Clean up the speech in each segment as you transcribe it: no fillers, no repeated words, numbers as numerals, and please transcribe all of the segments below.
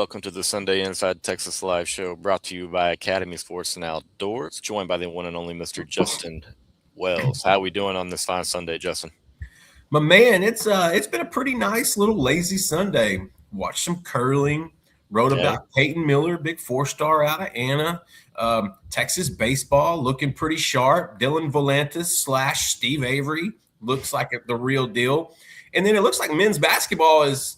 welcome to the Sunday Inside Texas Live show brought to you by Academy Sports and Outdoors, joined by the one and only Mr. Justin Wells. How we doing on this fine Sunday, Justin? My man, it's been a pretty nice little lazy Sunday. Watched some curling, wrote Okay. about Peyton Miller, big 4-star out of Anna. Texas baseball looking pretty sharp. Dylan Volantis / Steve Avery looks like the real deal. And then it looks like men's basketball is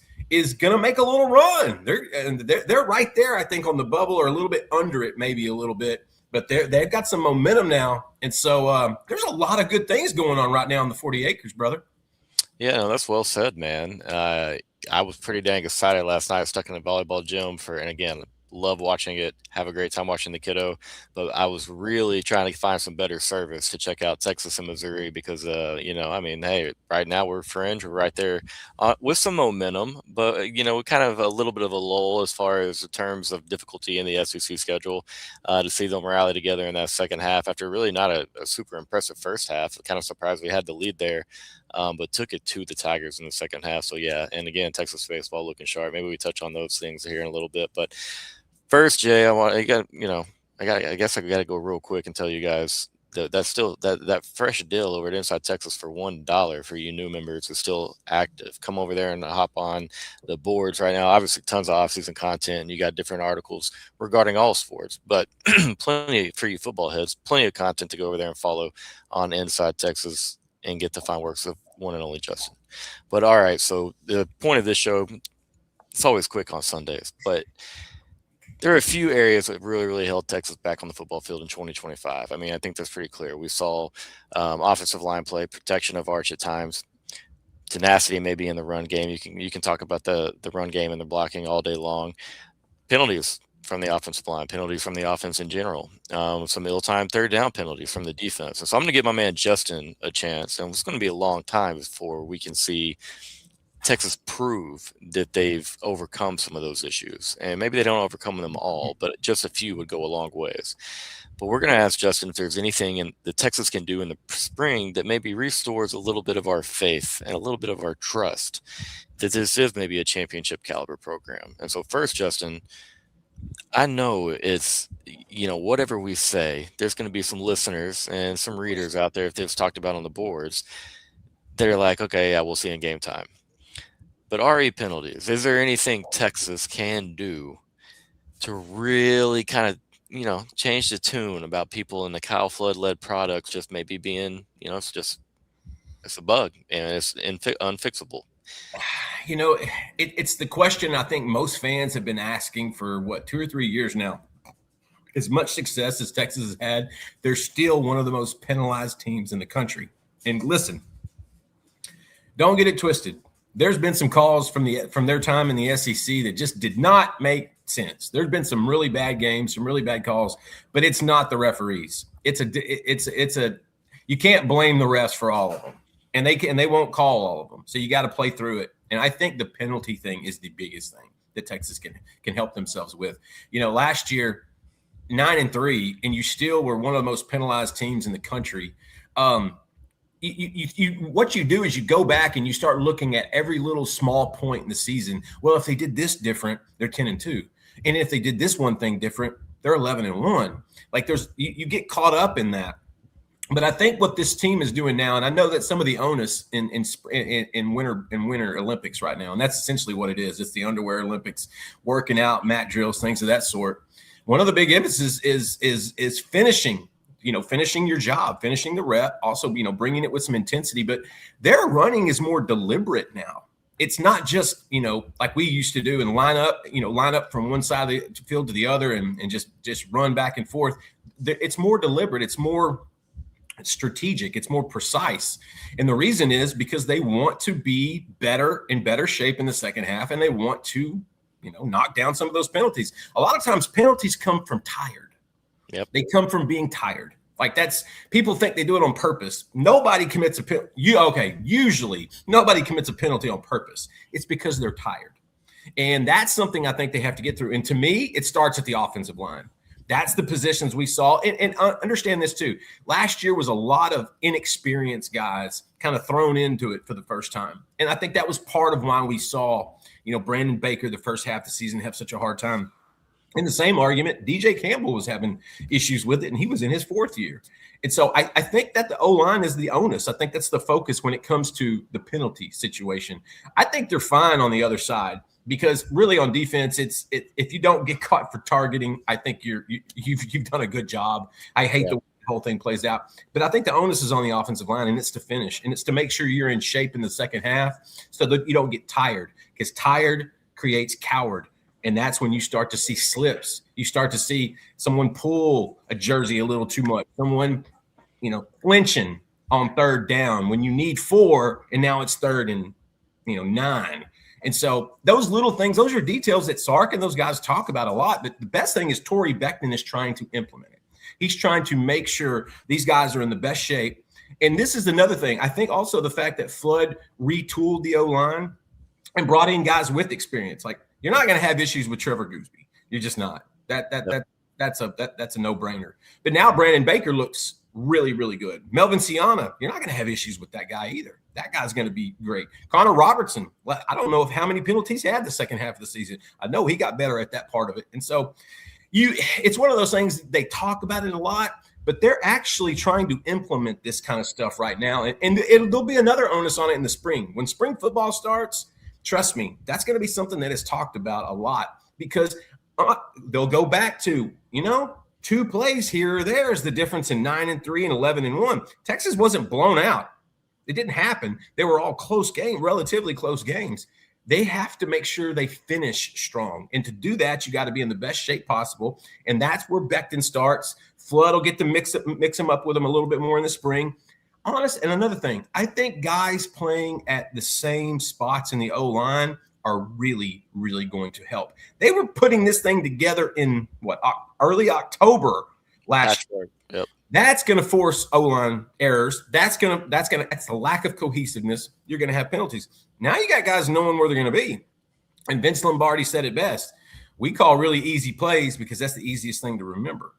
gonna make a little run. They're right there, I think, on the bubble or a little bit under it, maybe a little bit. But they've got some momentum now, and so there's a lot of good things going on right now in the 40 acres, brother. Yeah, no, that's well said, man. I was pretty dang excited last night, stuck in the volleyball gym and again, love watching it, have a great time watching the kiddo. But I was really trying to find some better service to check out Texas and Missouri because, I mean, hey, right now we're fringe, we're right there with some momentum, but, kind of a little bit of a lull as far as the terms of difficulty in the SEC schedule to see them rally together in that second half after really not a super impressive first half. Kind of surprised we had the lead there. But took it to the Tigers in the second half. So yeah, and again, Texas baseball looking sharp. Maybe we touch on those things here in a little bit. But first, Jay, I guess I got to go real quick and tell you guys that fresh deal over at Inside Texas for $1 for you new members is still active. Come over there and hop on the boards right now. Obviously, tons of off-season content. You got different articles regarding all sports, but plenty for you football heads. Plenty of content to go over there and follow on Inside Texas and get the fine works of one and only Justin. But all right, so the point of this show, it's always quick on Sundays, but there are a few areas that really, really held Texas back on the football field in 2025. I mean, I think that's pretty clear. We saw offensive line play, protection of Arch at times, tenacity maybe in the run game. You can talk about the run game and the blocking all day long. Penalties from the offensive line, penalties from the offense in general, some ill-timed third down penalties from the defense. And so I'm going to give my man Justin a chance, and it's going to be a long time before we can see Texas prove that they've overcome some of those issues. And maybe they don't overcome them all, but just a few would go a long ways. But we're going to ask Justin if there's anything that Texas can do in the spring that maybe restores a little bit of our faith and a little bit of our trust that this is maybe a championship caliber program. And so first, Justin, I know it's, whatever we say, there's going to be some listeners and some readers out there, if they've talked about on the boards, they're like, okay, yeah, we'll see in game time. But RE penalties, is there anything Texas can do to really kind of, change the tune about people in the Kyle Flood-led products just maybe being, it's a bug and it's unfixable? It's the question I think most fans have been asking for 2 or 3 years now. As much success as Texas has had, they're still one of the most penalized teams in the country. And listen, don't get it twisted. There's been some calls from their time in the SEC that just did not make sense. There's been some really bad games, some really bad calls, but it's not the referees. You can't blame the refs for all of them. And they won't call all of them. So you got to play through it. And I think the penalty thing is the biggest thing that Texas can help themselves with. Last year, 9-3, and you still were one of the most penalized teams in the country. What you do is you go back and you start looking at every little small point in the season. Well, if they did this different, they're 10-2. And if they did this one thing different, they're 11-1. Like you get caught up in that. But I think what this team is doing now, and I know that some of the onus in winter Olympics right now, and that's essentially what it is. It's the underwear Olympics, working out, mat drills, things of that sort. One of the big emphasis is finishing your job, finishing the rep, also, bringing it with some intensity. But their running is more deliberate now. It's not just, like we used to do and line up from one side of the field to the other and just run back and forth. It's more deliberate. It's more strategic. It's more precise. And the reason is because they want to be in better shape in the second half, and they want to, knock down some of those penalties. A lot of times penalties come from tired. Yep. They come from being tired. Like people think they do it on purpose. Nobody commits a penalty. Usually nobody commits a penalty on purpose. It's because they're tired. And that's something I think they have to get through. And to me, it starts at the offensive line. That's the positions we saw. And understand this too. Last year was a lot of inexperienced guys kind of thrown into it for the first time. And I think that was part of why we saw, Brandon Baker, the first half of the season, have such a hard time. In the same argument, DJ Campbell was having issues with it, and he was in his 4th year. And so I think that the O-line is the onus. I think that's the focus when it comes to the penalty situation. I think they're fine on the other side because really on defense, if you don't get caught for targeting, I think you've done a good job. I hate the way the whole thing plays out. But I think the onus is on the offensive line, and it's to finish. And it's to make sure you're in shape in the second half so that you don't get tired, because tired creates coward. And that's when you start to see slips. You start to see someone pull a jersey a little too much, someone, flinching on 3rd down when you need 4, and now it's 3rd and 9. And so those little things, those are details that Sark and those guys talk about a lot. But the best thing is Torrey Beckman is trying to implement it. He's trying to make sure these guys are in the best shape. And this is another thing. I think also the fact that Flood retooled the O-line and brought in guys with experience. Like, you're not going to have issues with Trevor Goosby. You're just not. That's a no-brainer. But now Brandon Baker looks really, really good. Melvin Siana, you're not going to have issues with that guy either. That guy's going to be great. Connor Robertson, I don't know how many penalties he had the second half of the season. I know he got better at that part of it. And so it's one of those things, they talk about it a lot, but they're actually trying to implement this kind of stuff right now. And there'll be another onus on it in the spring. When spring football starts, trust me, that's going to be something that is talked about a lot, because they'll go back to, 2 plays here or there is the difference in 9-3 and 11-1. Texas wasn't blown out. It didn't happen. They were all close games, relatively close games. They have to make sure they finish strong. And to do that, you got to be in the best shape possible. And that's where Becton starts. Flood will get to mix them up with them a little bit more in the spring. And another thing, I think guys playing at the same spots in the O-line are really, really going to help. They were putting this thing together in early October last year. Yep. That's going to force O-line errors. That's the lack of cohesiveness. You're going to have penalties. Now you got guys knowing where they're going to be. And Vince Lombardi said it best. We call really easy plays because that's the easiest thing to remember.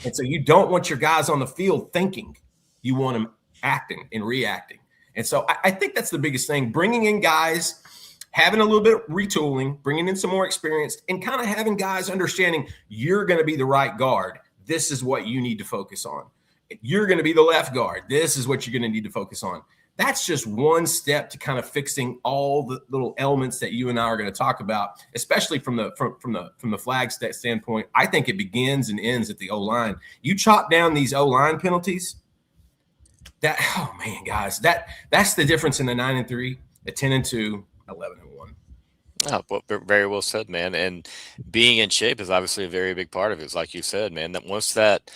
And so you don't want your guys on the field thinking. You want them acting and reacting. And so I think that's the biggest thing, bringing in guys, having a little bit of retooling, bringing in some more experience, and kind of having guys understanding you're going to be the right guard. This is what you need to focus on. You're going to be the left guard. This is what you're going to need to focus on. That's just one step to kind of fixing all the little elements that you and I are going to talk about, especially from the flag standpoint. I think it begins and ends at the O-line. You chop down these O-line penalties, guys, that's the difference in the 9-3, the 10-2, 11-1. Oh, well, very well said, man. And being in shape is obviously a very big part of it. It's like you said, man, that once that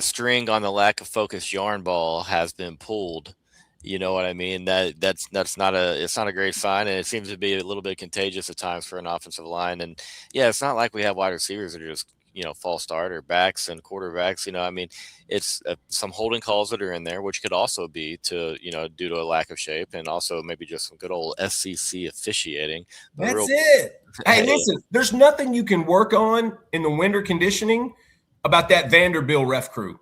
string on the lack of focus yarn ball has been pulled, you know what I mean? It's not a great sign, and it seems to be a little bit contagious at times for an offensive line. And yeah, it's not like we have wide receivers that are just false starter backs and quarterbacks. I mean, it's some holding calls that are in there, which could also be due to a lack of shape, and also maybe just some good old SEC officiating. That's it. Hey, listen, there's nothing you can work on in the winter conditioning about that Vanderbilt ref crew.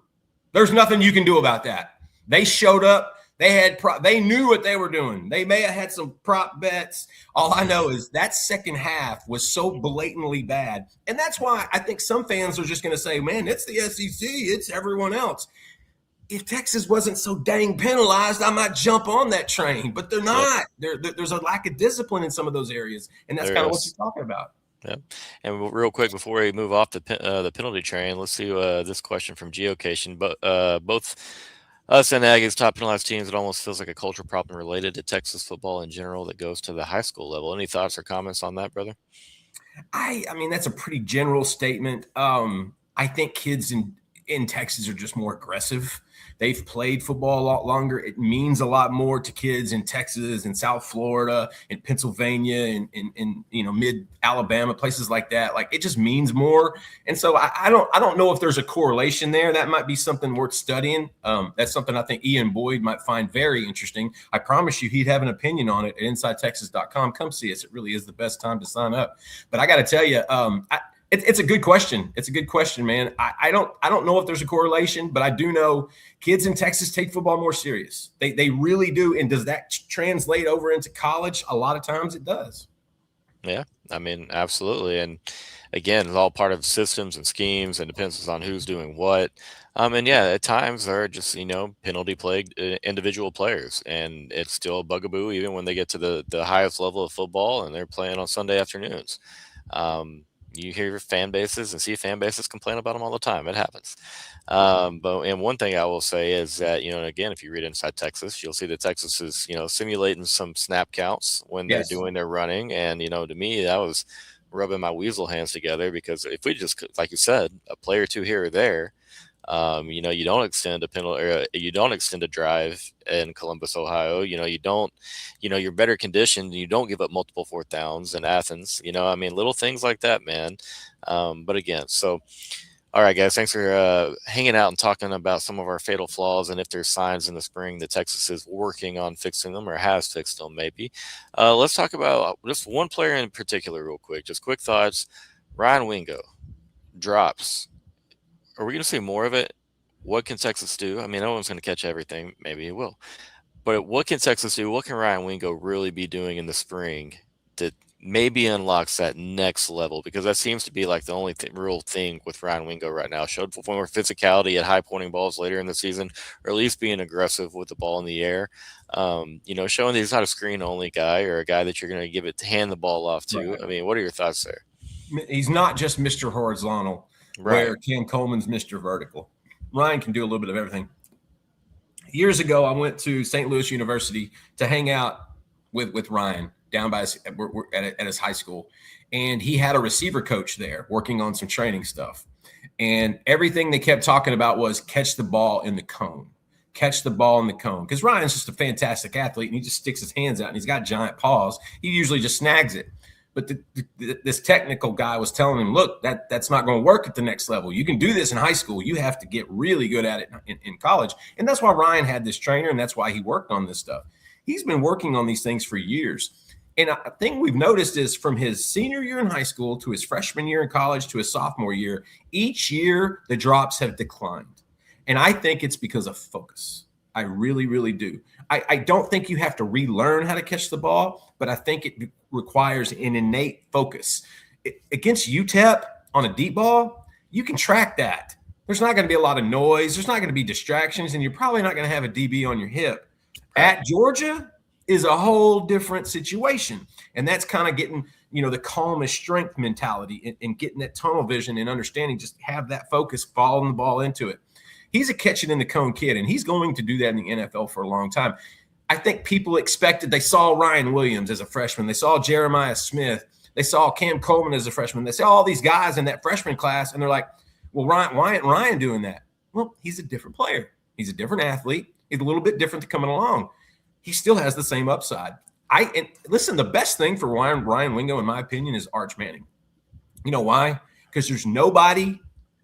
There's nothing you can do about that. They showed up. They knew what they were doing. They may have had some prop bets. All I know is that second half was so blatantly bad. And that's why I think some fans are just going to say, man, it's the SEC. It's everyone else. If Texas wasn't so dang penalized, I might jump on that train. But they're not. There's a lack of discipline in some of those areas. And that's kind of what you're talking about. Yeah. And real quick, before we move off the penalty train, let's see this question from Geocation. But both us and Aggies top penalized teams, it almost feels like a culture problem related to Texas football in general that goes to the high school level. Any thoughts or comments on that, brother? I mean, that's a pretty general statement. I think kids in Texas are just more aggressive. They've played football a lot longer. It means a lot more to kids in Texas and South Florida and Pennsylvania and mid Alabama, places like that. Like, it just means more. And so I don't know if there's a correlation there. That might be something worth studying. That's something I think Ian Boyd might find very interesting. I promise you he'd have an opinion on it at InsideTexas.com. Come see us. It really is the best time to sign up. But I got to tell you, it's a good question. It's a good question, man. I don't know if there's a correlation, but I do know kids in Texas take football more serious. They really do. And does that translate over into college? A lot of times it does. Yeah, I mean, absolutely. And again, it's all part of systems and schemes and depends on who's doing what. And yeah, at times there are just, penalty plagued individual players, and it's still a bugaboo even when they get to the highest level of football and they're playing on Sunday afternoons. You hear fan bases and see fan bases complain about them all the time. It happens. And one thing I will say is that, and again, if you read Inside Texas, you'll see that Texas is, simulating some snap counts when they're Yes. doing their running. And, to me, that was rubbing my weasel hands together, because if we just, like you said, a play or two here or there, you don't extend a penalty, or you don't extend a drive in Columbus, Ohio. You don't, you're better conditioned. You don't give up multiple fourth downs in Athens. I mean, little things like that, man. But again, so all right, guys, thanks for hanging out and talking about some of our fatal flaws, and if there's signs in the spring that Texas is working on fixing them or has fixed them, maybe. Let's talk about just one player in particular, real quick. Just quick thoughts. Ryan Wingo drops. Are we going to see more of it? What can Texas do? I mean, no one's going to catch everything. Maybe it will. But what can Texas do? What can Ryan Wingo really be doing in the spring that maybe unlocks that next level? Because that seems to be like the only real thing with Ryan Wingo right now. Showed more physicality at high pointing balls later in the season, or at least being aggressive with the ball in the air. Showing that he's not a screen only guy or a guy that you're going to hand the ball off to. Right. I mean, what are your thoughts there? He's not just Mr. Horizontal, Right. where Ken Coleman's Mr. Vertical. Ryan can do a little bit of everything. Years ago, I went to St. Louis University to hang out with Ryan down by at his high school, and he had a receiver coach there working on some training stuff. And everything they kept talking about was catch the ball in the cone, catch the ball in the cone. Because Ryan's just a fantastic athlete, and he just sticks his hands out, and he's got giant paws. He usually just snags it. But this technical guy was telling him, look, that's not going to work at the next level. You can do this in high school. You have to get really good at it in college. And that's why Ryan had this trainer, and that's why he worked on this stuff. He's been working on these things for years. And a thing we've noticed is from his senior year in high school to his freshman year in college to his sophomore year, each year the drops have declined. And I think it's because of focus. I really, really do. I don't think you have to relearn how to catch the ball, but I think it requires an innate focus. Against UTEP on a deep ball, you can track that. There's not going to be a lot of noise. There's not going to be distractions, and you're probably not going to have a DB on your hip. Right. At Georgia is a whole different situation, and that's kind of getting the calm is strength mentality and getting that tunnel vision and understanding. Just have that focus, following the ball into it. He's a catch it in the cone kid, and he's going to do that in the NFL for a long time. I think people expected, they saw Ryan Williams as a freshman. They saw Jeremiah Smith. They saw Cam Coleman as a freshman. They saw all these guys in that freshman class, and they're like, well, why ain't Ryan doing that? Well, he's a different player. He's a different athlete. He's a little bit different coming along. He still has the same upside. And listen, the best thing for Ryan Wingo, in my opinion, is Arch Manning. You know why? Because there's nobody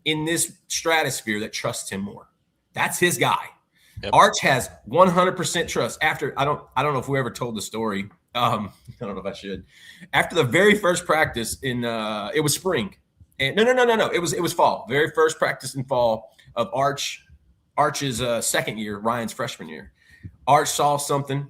in this stratosphere that trusts him more. That's his guy. Yep. Arch has 100% trust. After I don't know if we ever told the story. I don't know if I should. After the very first practice in it was spring. And no. It was fall. Very first practice in fall of Arch's second year, Ryan's freshman year. Arch saw something,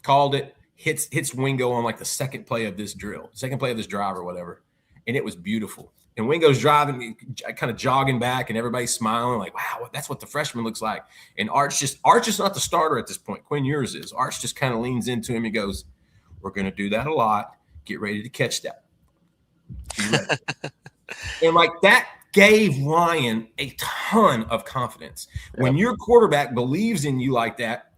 called it, hits Wingo on like the second play of this drill, second play of this drive or whatever. And it was beautiful. And Wingo's driving, kind of jogging back, and everybody's smiling like, wow, that's what the freshman looks like. And Arch is not the starter at this point. Quinn Ewers is. Arch just kind of leans into him and goes, we're going to do that a lot. Get ready to catch that. And like that gave Ryan a ton of confidence. Yep. When your quarterback believes in you like that,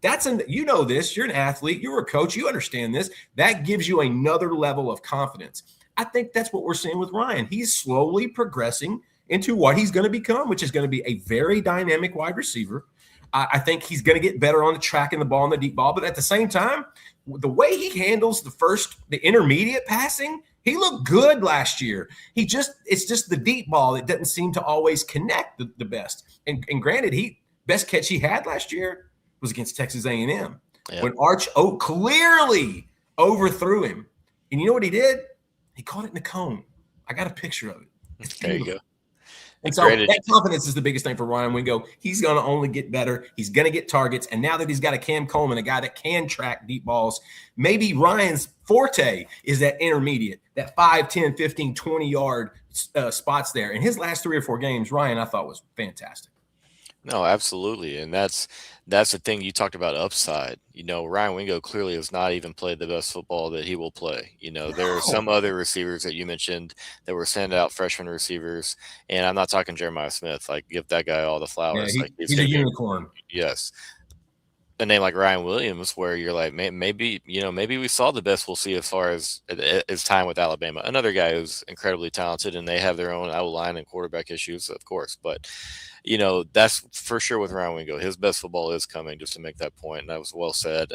you know this, you're an athlete, you're a coach, you understand this. That gives you another level of confidence. I think that's what we're seeing with Ryan. He's slowly progressing into what he's going to become, which is going to be a very dynamic wide receiver. I think he's going to get better on the track and the ball and the deep ball. But at the same time, the way he handles the intermediate passing, he looked good last year. It's just the deep ball that doesn't seem to always connect the best. And granted, best catch he had last year was against Texas A&M. Yep. When Arch clearly overthrew him. And you know what he did? He caught it in the cone. I got a picture of it. There you go. And so that confidence is the biggest thing for Ryan Wingo. He's going to only get better. He's going to get targets. And now that he's got a Cam Coleman, a guy that can track deep balls, maybe Ryan's forte is that intermediate, that 5, 10, 15, 20-yard spots there. In his last 3 or 4 games, Ryan, I thought, was fantastic. No, absolutely. And that's the thing you talked about upside. Ryan Wingo clearly has not even played the best football that he will play. There are some other receivers that you mentioned that were standout freshman receivers. And I'm not talking Jeremiah Smith. Like, give that guy all the flowers. Yeah, he's a unicorn. Yes. A name like Ryan Williams, where you're like, maybe we saw the best we'll see as far as his time with Alabama. Another guy who's incredibly talented, and they have their own O-line and quarterback issues, of course. But that's for sure with Ryan Wingo. His best football is coming, just to make that point. And that was well said.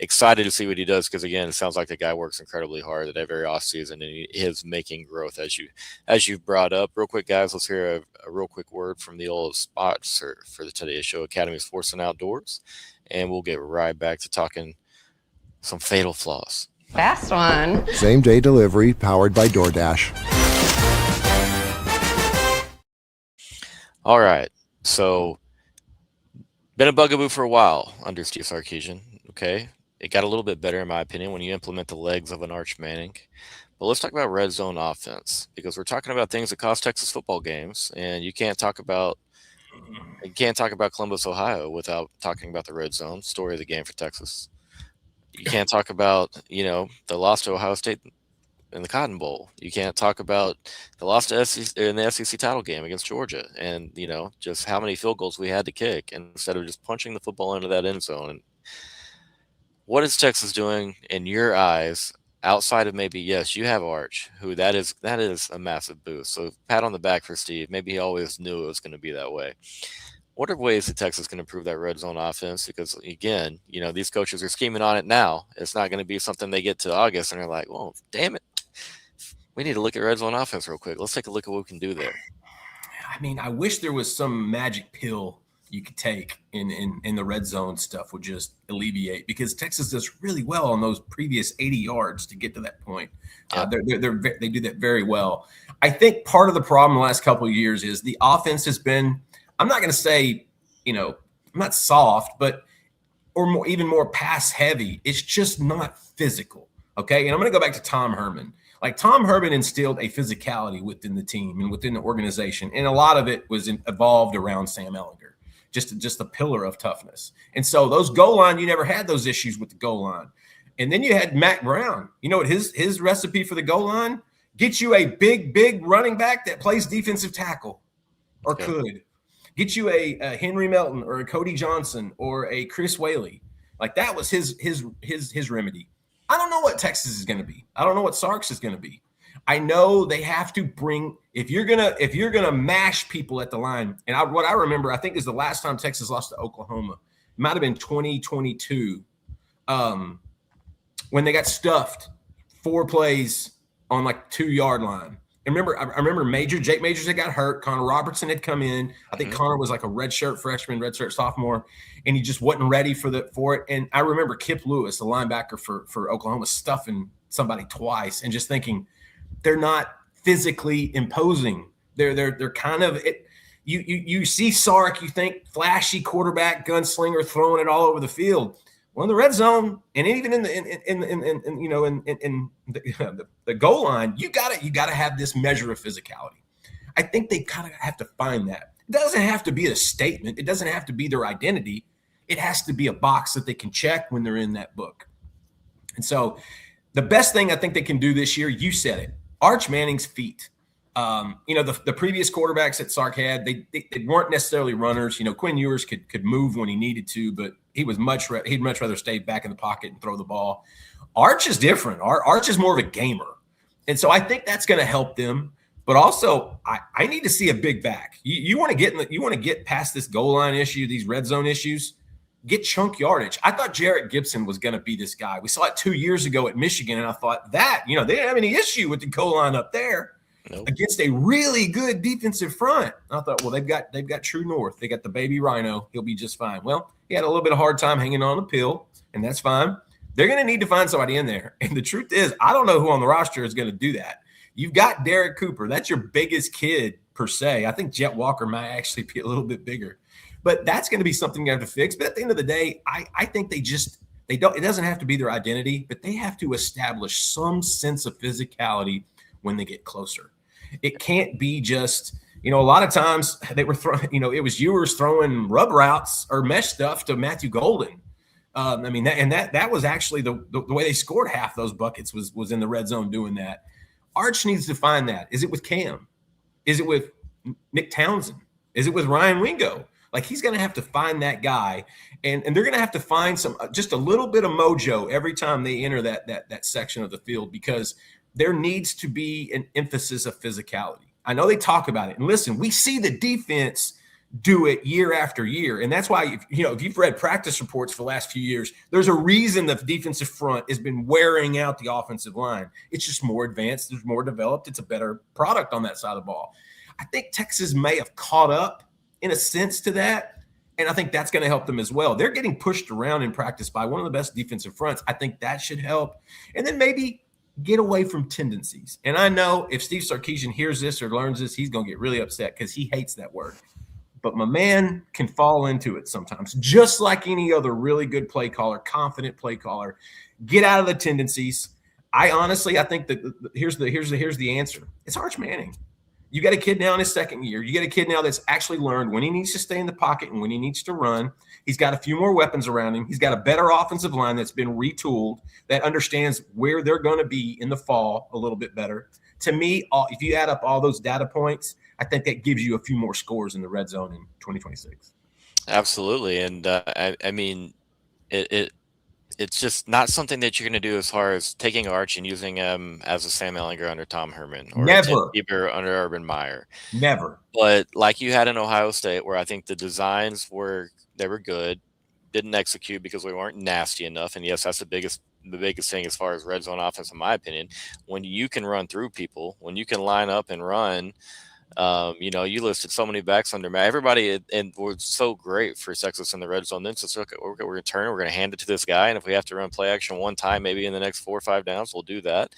Excited to see what he does, because again, it sounds like the guy works incredibly hard at every offseason, and he is making growth, as you've brought up. Real quick, guys, let's hear a real quick word from the old sponsor for the Today's Show, Academy Sports and Outdoors, and we'll get right back to talking some fatal flaws. Fast one. Same day delivery powered by DoorDash. All right, so been a bugaboo for a while under Steve Sarkisian. Okay, it got a little bit better in my opinion when you implement the legs of an Arch Manning. But let's talk about red zone offense, because we're talking about things that cost Texas football games, and you can't talk about Columbus, Ohio, without talking about the red zone story of the game for Texas. You can't talk about the loss to Ohio State in the Cotton Bowl. You can't talk about the loss to in the SEC title game against Georgia, and just how many field goals we had to kick instead of just punching the football into that end zone. And what is Texas doing in your eyes, outside of maybe, yes, you have Arch, who that is a massive boost. So pat on the back for Steve. Maybe he always knew it was going to be that way. What are ways that Texas can improve that red zone offense? Because again, these coaches are scheming on it now. It's not going to be something they get to August and they're like, well, damn it, we need to look at red zone offense real quick. Let's take a look at what we can do there. I mean, I wish there was some magic pill you could take in the red zone stuff would just alleviate, because Texas does really well on those previous 80 yards to get to that point. They do that very well. I think part of the problem the last couple of years is the offense has been, I'm not going to say, I'm not soft, but even more pass heavy. It's just not physical. Okay. And I'm going to go back to Tom Herman. Like, Tom Herman instilled a physicality within the team and within the organization. And a lot of it was evolved around Sam Ehlinger, just a pillar of toughness. And so those goal line, you never had those issues with the goal line. And then you had Mack Brown. You know what his recipe for the goal line? Get you a big running back that plays defensive tackle, or could. Get you a Henry Melton or a Cody Johnson or a Chris Whaley. Like, that was his remedy. I don't know what Texas is going to be. I don't know what Sark's is going to be. I know they have to bring, if you're gonna mash people at the line. And what I remember, I think, is the last time Texas lost to Oklahoma. It might have been 2022, when they got stuffed 4 plays on like 2-yard line. And I remember Jake Majors had got hurt. Connor Robertson had come in. I think Connor was like a redshirt freshman, redshirt sophomore, and he just wasn't ready for it. And I remember Kip Lewis, the linebacker for Oklahoma, stuffing somebody twice, and just thinking, they're not physically imposing. They're kind of it. You see Sark, you think flashy quarterback, gunslinger, throwing it all over the field. Well, in the red zone, and even in the goal line, you gotta have this measure of physicality. I think they kind of have to find that. It doesn't have to be a statement. It doesn't have to be their identity. It has to be a box that they can check when they're in that book. And so, the best thing I think they can do this year, you said it, Arch Manning's feet. The previous quarterbacks that Sark had, they weren't necessarily runners. Quinn Ewers could move when he needed to, but he'd much rather stay back in the pocket and throw the ball. Arch is different. Arch is more of a gamer. And so I think that's going to help them. But also, I need to see a big back. You want to get past this goal line issue, these red zone issues, get chunk yardage. I thought Jarrett Gibson was going to be this guy. We saw it 2 years ago at Michigan, and I thought that, they didn't have any issue with the goal line up there. Nope. Against a really good defensive front. I thought, well, they've got True North. They got the baby Rhino. He'll be just fine. Well, he had a little bit of hard time hanging on the pill, and that's fine. They're going to need to find somebody in there. And the truth is, I don't know who on the roster is going to do that. You've got Derek Cooper. That's your biggest kid per se. I think Jet Walker might actually be a little bit bigger, but that's going to be something you have to fix. But at the end of the day, I think they don't, it doesn't have to be their identity, but they have to establish some sense of physicality when they get closer. It can't be just, a lot of times they were throwing, it was Ewers throwing rub routes or mesh stuff to Matthew Golden. That was actually the way they scored half those buckets was in the red zone doing that. Arch needs to find that. Is it with Cam? Is it with Nick Townsend? Is it with Ryan Wingo? Like, he's going to have to find that guy, and they're going to have to find just a little bit of mojo every time they enter that section of the field, because there needs to be an emphasis of physicality. I know they talk about it, and listen, we see the defense do it year after year, and that's why if you've read practice reports for the last few years, there's a reason the defensive front has been wearing out the offensive line. It's just more advanced, there's more developed, it's a better product on that side of the ball. I think Texas may have caught up in a sense to that, and I think that's going to help them as well. They're getting pushed around in practice by one of the best defensive fronts. I think that should help, and then maybe get away from tendencies. And I know if Steve Sarkisian hears this or learns this, he's going to get really upset because he hates that word. But my man can fall into it sometimes, just like any other really good play caller, confident play caller. Get out of the tendencies. I think that here's the answer. It's Arch Manning. You got a kid now in his second year. You get a kid now that's actually learned when he needs to stay in the pocket and when he needs to run. He's got a few more weapons around him. He's got a better offensive line that's been retooled, that understands where they're going to be in the fall a little bit better. To me, if you add up all those data points, I think that gives you a few more scores in the red zone in 2026. Absolutely. And it's just not something that you're going to do as far as taking Arch and using him as a Sam Ehlinger under Tom Herman or Never. a Tim Tebow under Urban Meyer. Never. But like you had in Ohio State, where I think the designs were good, didn't execute because we weren't nasty enough. And yes, that's the biggest thing as far as red zone offense, in my opinion. When you can run through people, when you can line up and run, you listed so many backs under Matt. Everybody and was so great for Texas in the red zone. Then so we're going to turn. We're going to hand it to this guy, and if we have to run play action one time, maybe in the next 4 or 5 downs, we'll do that.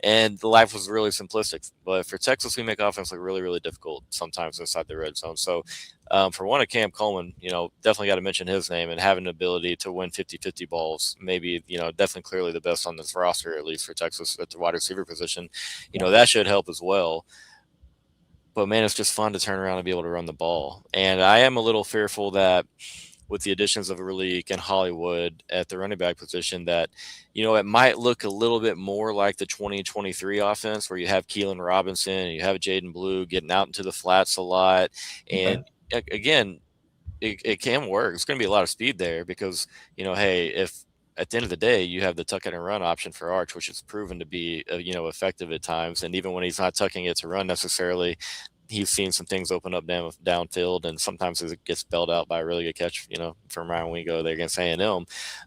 And the life was really simplistic. But for Texas, we make offense look really, really difficult sometimes inside the red zone. So for one of Cam Coleman, definitely got to mention his name, and having the ability to win 50-50 balls, maybe, definitely clearly the best on this roster, at least for Texas at the wide receiver position. That should help as well. But, man, it's just fun to turn around and be able to run the ball. And I am a little fearful that with the additions of Raleek and Hollywood at the running back position that, it might look a little bit more like the 2023 offense where you have Keelan Robinson and you have Jaden Blue getting out into the flats a lot. And, again, it can work. It's going to be a lot of speed there because, hey, if at the end of the day, you have the tuck it and run option for Arch, which is proven to be, effective at times. And even when he's not tucking it to run necessarily, he's seen some things open up downfield, and sometimes it gets bailed out by a really good catch, from Ryan Wingo there against A&M.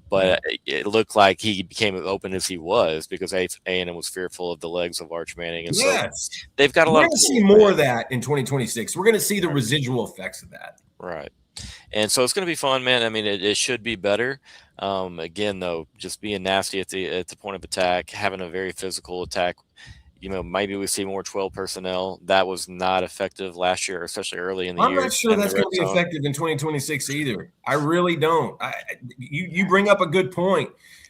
But it looked like he became as open as he was because A&M was fearful of the legs of Arch Manning. And so they've got a lot. We're going to see more of that in 2026. We're going to see the residual effects of that. Right. And so it's going to be fun, man. I mean, it should be better. Again, though, just being nasty at the point of attack, having a very physical attack. Maybe we see more 12 personnel. That was not effective last year, especially early in the year. I'm not sure that's going to be effective in 2026 either. I really don't. You bring up a good point.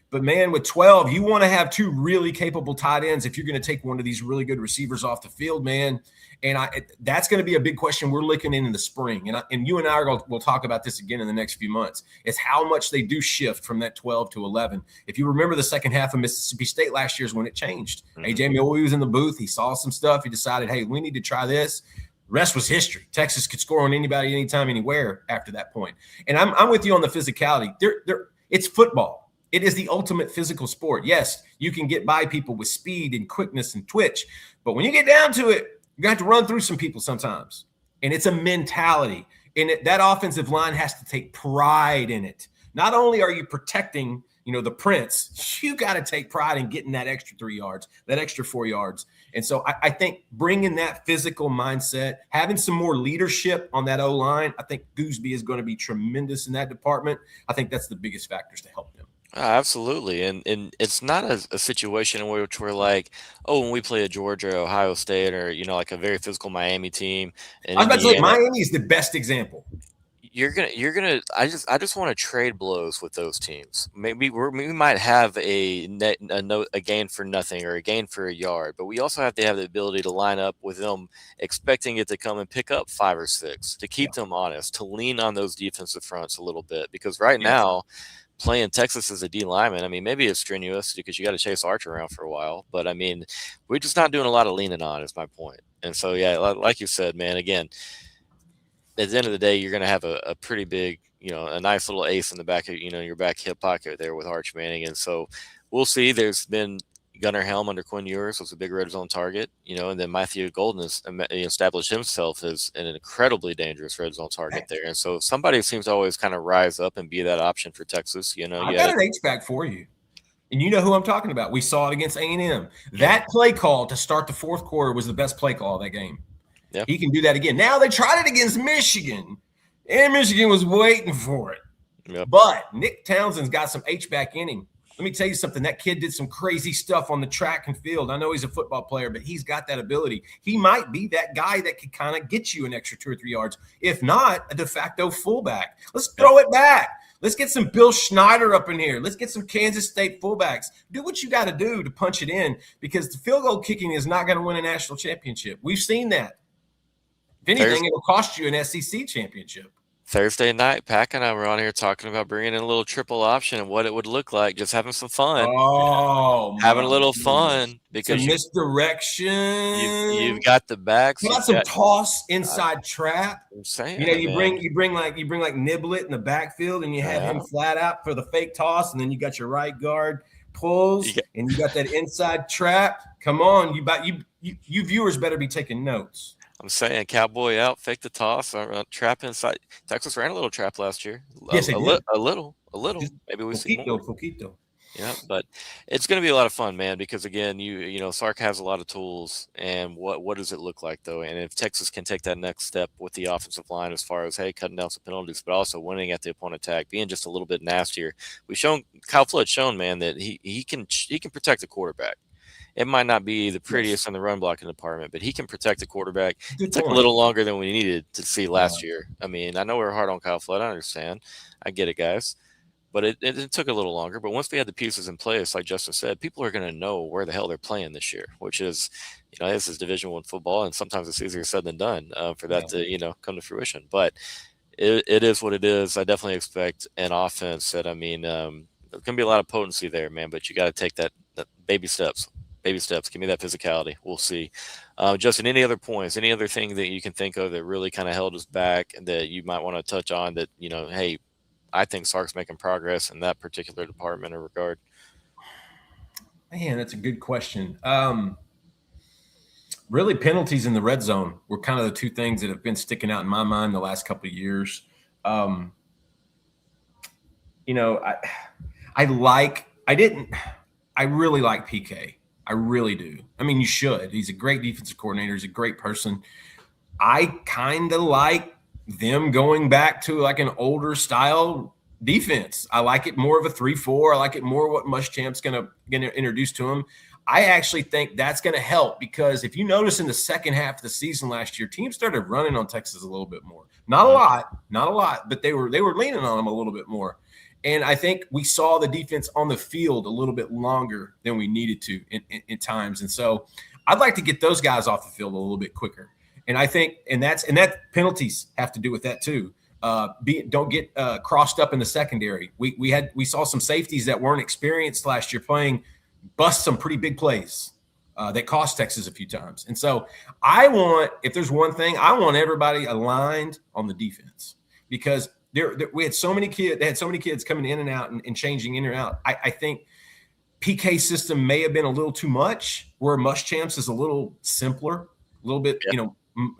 But, man, with 12, you want to have 2 really capable tight ends if you're going to take one of these really good receivers off the field, man. And that's going to be a big question we're looking in the spring. And you and I will talk about this again in the next few months, is how much they do shift from that 12 to 11. If you remember the second half of Mississippi State last year is when it changed. Mm-hmm. A.J. Milwee was in the booth. He saw some stuff. He decided, hey, we need to try this. The rest was history. Texas could score on anybody, anytime, anywhere after that point. And I'm with you on the physicality. It's football. It is the ultimate physical sport. Yes, you can get by people with speed and quickness and twitch, but when you get down to it, you got to run through some people sometimes. And it's a mentality. And that offensive line has to take pride in it. Not only are you protecting, the Prince, you got to take pride in getting that extra 3 yards, that extra 4 yards. And so I think bringing that physical mindset, having some more leadership on that O-line, I think Gooseby is going to be tremendous in that department. I think that's the biggest factors to help them. Absolutely, and it's not a situation in which we're like, oh, when we play a Georgia, Ohio State, or like a very physical Miami team in I was about to say Indiana. Miami is the best example. You're gonna. I just want to trade blows with those teams. Maybe we might have a gain for nothing or a gain for a yard, but we also have to have the ability to line up with them, expecting it to come and pick up 5 or 6, to Yeah. keep them honest, to lean on those defensive fronts a little bit. Because right Yes. now, playing Texas as a D lineman, I mean, maybe it's strenuous because you got to chase Arch around for a while, but I mean, we're just not doing a lot of leaning on. Is my point. And so, yeah, like you said, man, again, at the end of the day, you're going to have a pretty big, a nice little ace in the back of, your back hip pocket there with Arch Manning. And so we'll see. There's been Gunnar Helm under Quinn Ewers was a big red zone target, and then Matthew Golden has established himself as an incredibly dangerous red zone target there. And so somebody seems to always kind of rise up and be that option for Texas. I got an H-back for you. And you know who I'm talking about. We saw it against A&M. That play call to start the fourth quarter was the best play call of that game. Yeah. He can do that again. Now they tried it against Michigan, and Michigan was waiting for it. Yep. But Nick Townsend's got some H-back in him. Let me tell you something. That kid did some crazy stuff on the track and field. I know he's a football player, but he's got that ability. He might be that guy that could kind of get you an extra 2 or 3 yards. If not, a de facto fullback. Let's throw it back. Let's get some Bill Schneider up in here. Let's get some Kansas State fullbacks. Do what you got to do to punch it in, because the field goal kicking is not going to win a national championship. We've seen that. If anything, it'll cost you an SEC championship. Thursday night, Pack and I were on here talking about bringing in a little triple option and what it would look like, just having some fun. Oh, having a little fun because some misdirection. You've got the backs. You got some toss inside trap. I'm saying, you bring like Niblet in the backfield, and you have him flat out for the fake toss, and then you got your right guard pulls, and you got that inside trap. Come on, you viewers better be taking notes. I'm saying, cowboy out, fake the toss, trap inside. Texas ran a little trap last year. Yes, a little. Maybe we see more. Poquito. Yeah, but it's going to be a lot of fun, man. Because again, Sark has a lot of tools, and what does it look like though? And if Texas can take that next step with the offensive line, as far as cutting down some penalties, but also winning at the opponent tag, being just a little bit nastier, Kyle Flood's shown, man, that he can protect the quarterback. It might not be the prettiest in the run blocking department, but he can protect the quarterback. It took a little longer than we needed to see last year. I mean, I know we're hard on Kyle Flood. I understand. I get it, guys. But it took a little longer. But once we had the pieces in place, like Justin said, people are going to know where the hell they're playing this year, which is, this is Division I football, and sometimes it's easier said than done for that to, come to fruition. But it is what it is. I definitely expect an offense that, there's going to be a lot of potency there, man, but you got to take that baby steps. Baby steps. Give me that physicality. We'll see. Justin, any other points, any other thing that you can think of that really kind of held us back and that you might want to touch on that, hey, I think Sark's making progress in that particular department or regard? Man, that's a good question. Really, penalties in the red zone were kind of the two things that have been sticking out in my mind the last couple of years. I really like PK. I really do. I mean, you should. He's a great defensive coordinator. He's a great person. I kind of like them going back to like an older style defense. I like it more of a 3-4. I like it more what Muschamp's gonna introduce to him. I actually think that's going to help, because if you notice in the second half of the season last year, teams started running on Texas a little bit more. Not a lot, but they were leaning on them a little bit more. And I think we saw the defense on the field a little bit longer than we needed to in times. And so I'd like to get those guys off the field a little bit quicker. And I think, and that penalties have to do with that too. Don't get crossed up in the secondary. We saw some safeties that weren't experienced last year bust some pretty big plays that cost Texas a few times. And so if there's one thing, I want everybody aligned on the defense, because we had so many kids. They had so many kids coming in and out and changing in and out. I think PK system may have been a little too much, where Muschamp's is a little simpler, a little bit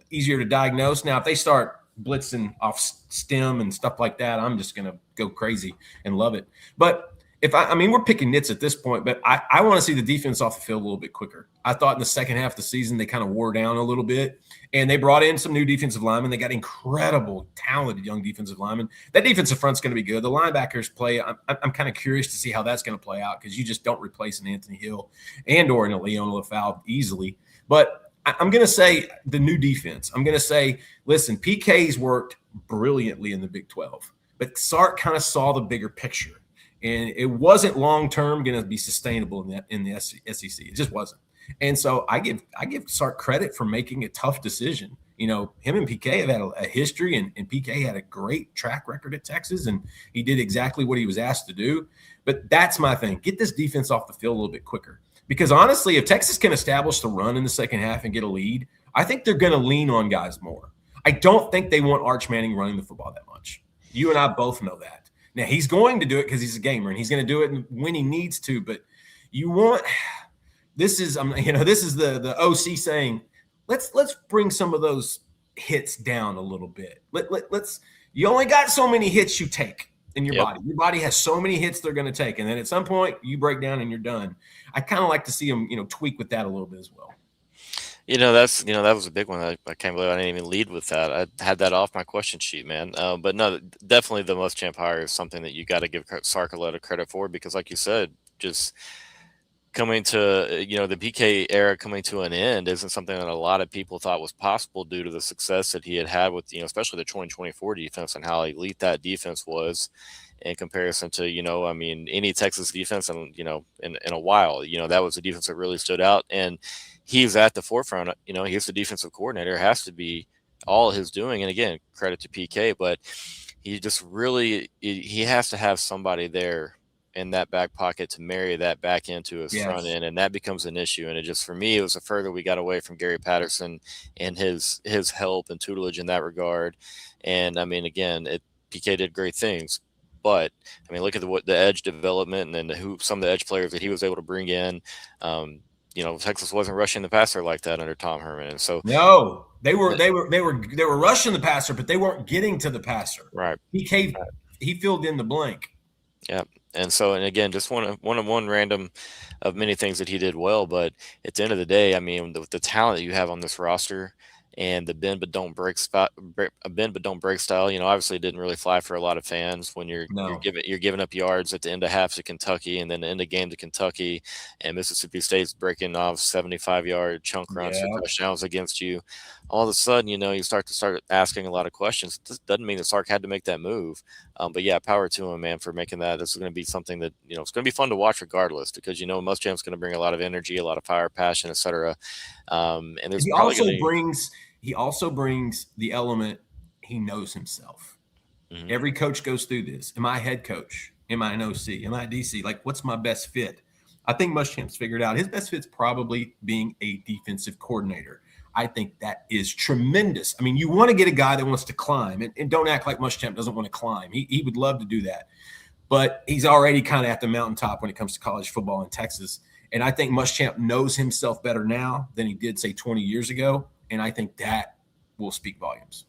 easier to diagnose. Now, if they start blitzing off stem and stuff like that, I'm just going to go crazy and love it. But I mean, we're picking nits at this point, but I want to see the defense off the field a little bit quicker. I thought in the second half of the season, they kind of wore down a little bit, and they brought in some new defensive linemen. They got incredible, talented young defensive linemen. That defensive front's going to be good. The linebackers play. I'm kind of curious to see how that's going to play out because you just don't replace an Anthony Hill or an Leon LaFau easily. But I'm going to say the new defense. I'm going to say, listen, PK's worked brilliantly in the Big 12, but Sark kind of saw the bigger picture. And it wasn't long term going to be sustainable in the SEC. It just wasn't. And so I give Sark credit for making a tough decision. You know, him and PK have had a history, and PK had a great track record at Texas, and he did exactly what he was asked to do. But that's my thing. Get this defense off the field a little bit quicker. Because honestly, if Texas can establish the run in the second half and get a lead, I think they're going to lean on guys more. I don't think they want Arch Manning running the football that much. You and I both know that. Now, he's going to do it because he's a gamer, and he's going to do it when he needs to. But this is the OC saying, let's bring some of those hits down a little bit. You only got so many hits you take in your body. Your body has so many hits they're going to take, and then at some point you break down and you're done. I kind of like to see them, tweak with that a little bit as well. That was a big one. I can't believe I didn't even lead with that. I had that off my question sheet, man. But no, definitely the Muschamp hire is something that you got to give Sark a lot of credit for because, like you said, just coming to the PK era coming to an end isn't something that a lot of people thought was possible due to the success that he had with especially the 2024 defense and how elite that defense was in comparison to any Texas defense and in a while. That was a defense that really stood out, and he's at the forefront. He's the defensive coordinator. It has to be all his doing. And again, credit to PK, but he just really he has to have somebody there in that back pocket to marry that back into his front end, and that becomes an issue. And it just, for me, it was the further we got away from Gary Patterson and his help and tutelage in that regard. And I mean, again, PK did great things. But I mean, look at the edge development and then some of the edge players that he was able to bring in. Texas wasn't rushing the passer like that under Tom Herman, and so no, they were rushing the passer, but they weren't getting to the passer. Right. He filled in the blank. Yeah, and again, just one random of many things that he did well. But at the end of the day, I mean, the talent that you have on this roster. And the bend but don't break style, obviously it didn't really fly for a lot of fans when you're giving up yards at the end of half to Kentucky and then the end of game to Kentucky, and Mississippi State's breaking off 75-yard chunk runs for touchdowns against you. All of a sudden, you start asking a lot of questions. This doesn't mean that Sark had to make that move, but yeah, power to him, man, for making that. This is going to be something that it's going to be fun to watch regardless because Muschamp's going to bring a lot of energy, a lot of fire, passion, etc. And there's He also brings the element he knows himself. Mm-hmm. Every coach goes through this. Am I a head coach? Am I an OC? Am I a DC? Like, what's my best fit? I think Muschamp's figured out his best fit's probably being a defensive coordinator. I think that is tremendous. I mean, you want to get a guy that wants to climb, and don't act like Muschamp doesn't want to climb. He would love to do that. But he's already kind of at the mountaintop when it comes to college football in Texas. And I think Muschamp knows himself better now than he did, say, 20 years ago. And I think that will speak volumes.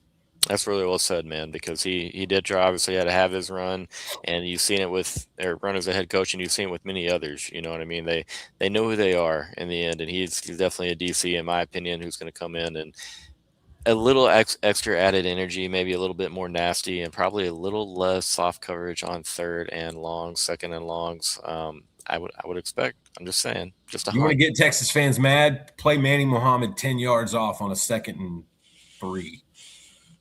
That's really well said, man, because he did try, obviously had to have his run, and you've seen it with their run as a head coach, and you've seen it with many others. You know what I mean? They know who they are in the end, and he's definitely a DC, in my opinion, who's going to come in and a little extra added energy, maybe a little bit more nasty, and probably a little less soft coverage on second and longs. I would expect. I'm just saying. You want to get Texas fans mad? Play Manny Muhammad 10 yards off on a 2nd and 3.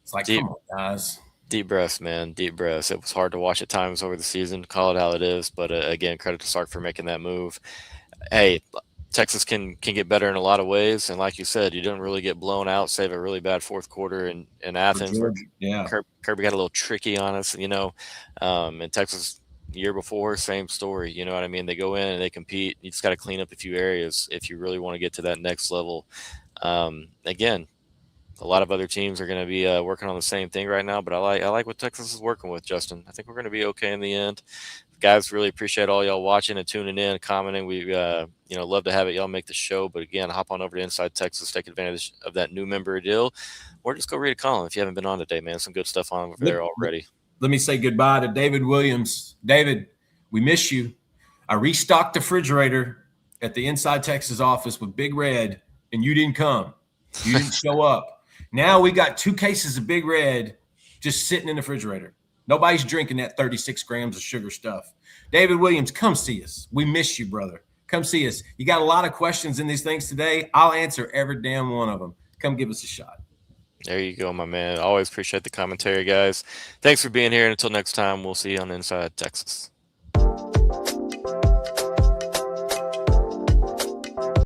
It's like, come on, guys. Deep breaths, man. Deep breaths. It was hard to watch at times over the season. Call it how it is. But again, credit to Sark for making that move. Hey, Texas can get better in a lot of ways. And like you said, you didn't really get blown out, save a really bad fourth quarter in Athens. Yeah. Kirby got a little tricky on us, and Texas – year before, same story. You know what I mean? They go in and they compete. You just got to clean up a few areas if you really want to get to that next level. Again, a lot of other teams are going to be working on the same thing right now, but I like what Texas is working with, Justin. I think we're going to be okay in the end. Guys, really appreciate all y'all watching and tuning in, commenting. We love to have it. Y'all make the show, but again, hop on over to Inside Texas, take advantage of that new member deal, or just go read a column if you haven't been on today, man. Some good stuff on over there already. Let me say goodbye to David Williams. David, we miss you. I restocked the refrigerator at the Inside Texas office with Big Red, and you didn't come. You didn't show up. Now we got 2 cases of Big Red just sitting in the refrigerator. Nobody's drinking that 36 grams of sugar stuff. David Williams, come see us. We miss you, brother. Come see us. You got a lot of questions in these things today. I'll answer every damn one of them. Come give us a shot. There you go, my man. Always appreciate the commentary, guys. Thanks for being here. And until next time, we'll see you on Inside Texas.